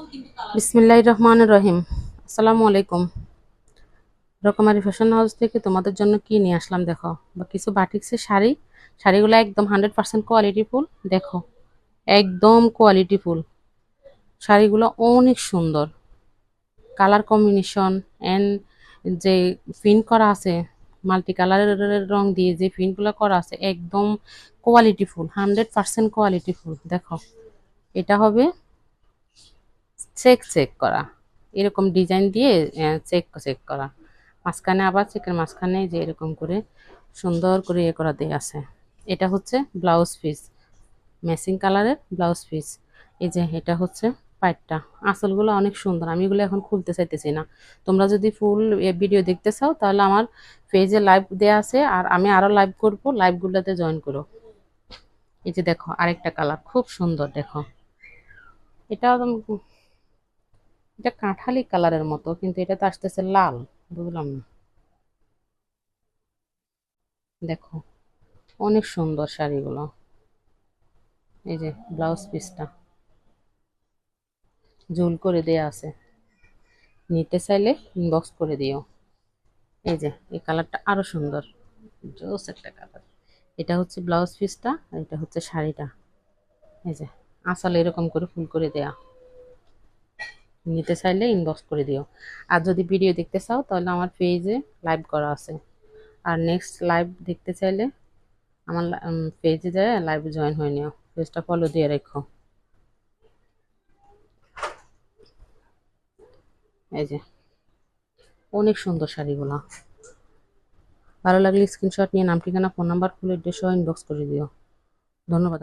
বিসমিল্লাহির রহমানির রহিম। আসসালামু আলাইকুম। রকমারি ফ্যাশন হাউস থেকে তোমাদের জন্য কি নিয়ে আসলাম দেখো, বা কিছু বাটিক্সের শাড়ি। শাড়িগুলো একদম 100% কোয়ালিটি ফুল। দেখো, একদম কোয়ালিটি ফুল। শাড়িগুলো অনেক সুন্দর, কালার কম্বিনেশন এন্ড যে প্রিন্ট করা আছে, মাল্টি কালারের রং দিয়ে যে প্রিন্টগুলো করা আছে একদম কোয়ালিটি ফুল, 100% কোয়ালিটি ফুল। দেখো, এটা হবে চেক চেক করা, এরকম ডিজাইন দিয়ে চেক চেক করা, মাঝখানে আবার চেকের মাঝখানে যে এরকম করে সুন্দর করে ইয়ে করা দিয়ে আছে। এটা হচ্ছে ব্লাউজ পিস, ম্যাচিং কালারের ব্লাউজ পিস। এই যে এটা হচ্ছে পাইটটা। আঁচলগুলো অনেক সুন্দর, আমি এগুলো এখন খুলতে চাইতেছি না। তোমরা যদি ফুল ভিডিও দেখতে চাও তাহলে আমার পেজে লাইভ দেওয়া আছে, আর আমি আরও লাইভ করব, লাইভগুলোতে জয়েন করো। এই যে দেখো আরেকটা কালার খুব সুন্দর, দেখো এটা এটা কাঁঠালি কালারের মতো, কিন্তু এটা তো আসতেছে লাল। বুঝলাম না। দেখো অনেক সুন্দর শাড়িগুলো। এই যে ব্লাউজ পিসটা ঝুল করে দেয়া আছে, নিতে চাইলে ইনবক্স করে দিও। এই যে এই কালারটা আরো সুন্দর, জোস একটা কালার। এটা হচ্ছে ব্লাউজ পিসটা, আর এটা হচ্ছে শাড়িটা। এই যে আঁচলে এরকম করে ফুল করে দেয়া, নিতে চাইলে ইনবক্স করে দিও। আর যদি ভিডিও দেখতে চাও তাহলে আমার পেজে লাইভ করা আছে। আর নেক্সট লাইভ দেখতে চাইলে আমার পেজে যায় লাইভে জয়েন হয়ে নিও, পেজটা ফলো দিয়ে রেখো। এই যে অনেক সুন্দর শাড়িগুলো। ভালো লাগলে স্ক্রিনশট নিয়ে নাম, ঠিকানা, ফোন নাম্বার, ফুল এড্রেস সহ ইনবক্স করে দিও। ধন্যবাদ।